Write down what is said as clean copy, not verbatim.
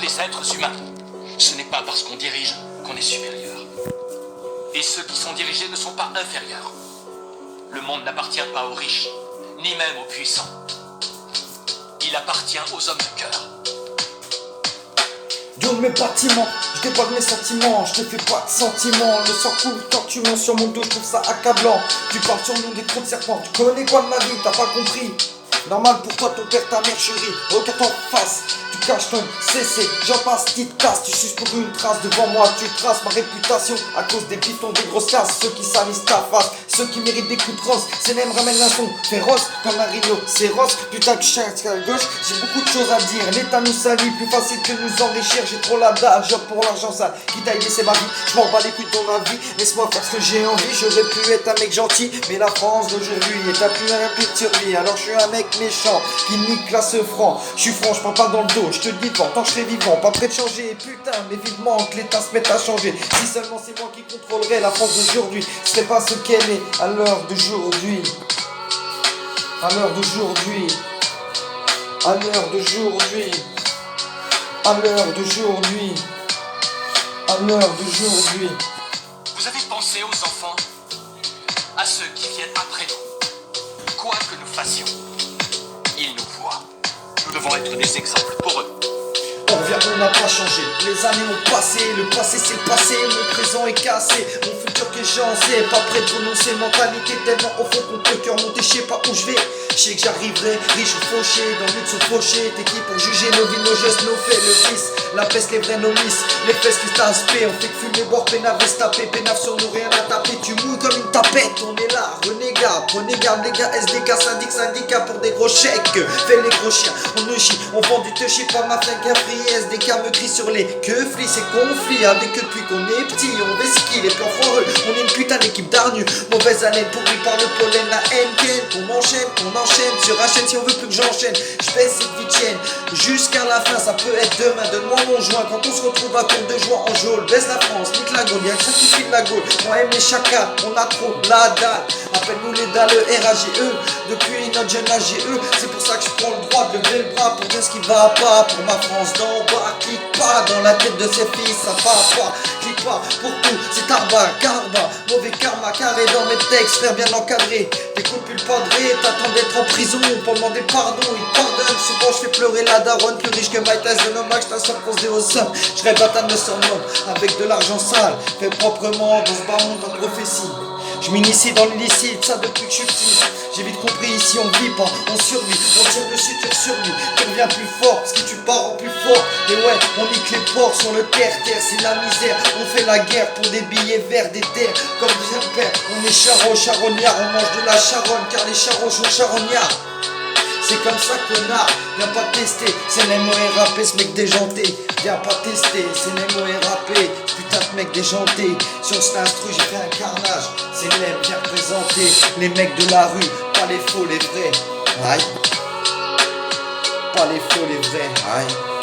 Les êtres humains, ce n'est pas parce qu'on dirige qu'on est supérieur. Et ceux qui sont dirigés ne sont pas inférieurs. Le monde n'appartient pas aux riches, ni même aux puissants. Il appartient aux hommes de cœur. Dieu de mes bâtiments, je dévoile mes sentiments, je te fais pas de sentiments. Le sang coule quand tu montes sur mon dos, je trouve ça accablant. Tu parles sur nous des trous de serpents, tu connais quoi de ma vie, t'as pas compris. Normal pour toi, ton père, ta mère chérie. Regarde en face, tu caches ton CC. J'en passe, petite tasse, tu suces pour une trace. Devant moi, tu traces ma réputation à cause des pitons, des grosses casses. Ceux qui salissent ta face, ceux qui méritent des coups de crosse. CNM ramène un son féroce comme un rhinocéros. Putain que chaque à gauche, j'ai beaucoup de choses à dire. L'État nous salit, plus facile que nous enrichir. J'ai trop l'adage, job pour l'argent sale. Quitte à y laisser ma vie, je m'en bats les couilles de ton avis. Laisse-moi faire ce que j'ai envie. J'aurais pu être un mec gentil, mais la France d'aujourd'hui est à plus un pire survie. Alors je suis un mec méchant qui nique la ce franc. Je suis franc, je prends pas dans le dos, je te dis tant que je serai vivant, pas prêt de changer. Putain, mais vivement que l'État se mette à changer. Si seulement c'est moi qui contrôlerais la France d'aujourd'hui, ce serait pas ce qu'elle est à l'heure d'aujourd'hui. À l'heure d'aujourd'hui. À l'heure d'aujourd'hui. À l'heure d'aujourd'hui. À l'heure d'aujourd'hui. Vous avez pensé aux enfants, à ceux qui viennent après nous. Quoi que nous fassions, ils nous voient. Nous devons être des exemples pour eux. On revient, on n'a pas changé. Les années ont passé, le passé c'est le passé. Mon présent est cassé, mon futur que j'en sais. Pas prêt de renoncer, mentalité tellement au fond qu'on peut cœur monter. Je sais pas où je vais, je sais que j'arriverai riche ou fauché, dans le lutte ou fauché. T'es qui pour juger nos vies, nos gestes, nos faits, le vice, la peste, les vrais, nos miss. Les fesses qui t'aspect, on fait que fumer, boire, pénave, se taper. Pénave sur nous, rien à taper. Tu mouilles comme une tapette, on est là, renégat. Prenez garde les gars, SDK, syndicat pour des gros chèques. Fais les gros chiens, on nous chie, on vend du touchy, pas ma flingue à frier. SDK me crie sur les keuflis, c'est conflit avec eux depuis qu'on est petit. On vesquille les plans foireux, on est une putain d'équipe d'arnus. Mauvaise haleine pourrie par le pollen, la haine qu'on enchaîne sur un chaîne si on veut plus que j'enchaîne. Je fais cette vie tienne jusqu'à la fin, ça peut être demain. Donne-moi mon joint quand on se retrouve à court de joie en geôle. Baisse la France, nique la Gaule, y'a que ça qui file la Gaule. On aime les chacals, on a trop la dalle. Appelle-nous les dalles, RAGE. Depuis notre jeune âge, c'est pour ça que je prends le droit de lever le bras pour dire ce qui va pas. Pour ma France d'en bas, clique pas dans la tête de ses fils, ça va pas. Clique pas pour tout, c'est arba, garba. Mauvais karma, carré dans mes textes, frère bien encadré. T'écoutes plus le padré, t'attends d'être en prison pour demander pardon, il pardonne. Souvent je fais pleurer la daronne, plus riche que Mike Tyson, hommage, t'as sans poser au sol. Je rêve à ta me surnomme, avec de l'argent sale, fait proprement dans ce bas monde en prophétie. Je m'initie dans l'illicite, ça depuis que je suis petit. J'ai vite compris, ici on vit pas, on survit, on tire dessus, tire sur lui. Tu reviens plus fort, ce qui tu pars en plus fort. Et ouais, on nique les porcs sur le terre-terre, c'est la misère. On fait la guerre pour des billets verts, des terres. Comme vient le père, on est charognard, on mange de la charogne, car les charros sont charognards. C'est comme ça connard, viens pas tester, c'est Nemo et rappé, ce mec déjanté. Viens pas tester, c'est Nemo et rappé, putain de mec déjanté. Sur cet instru j'ai fait un carnage, c'est Nemo bien représenté. Les mecs de la rue, pas les faux, les vrais. Aïe. Pas les faux, les vrais. Aïe.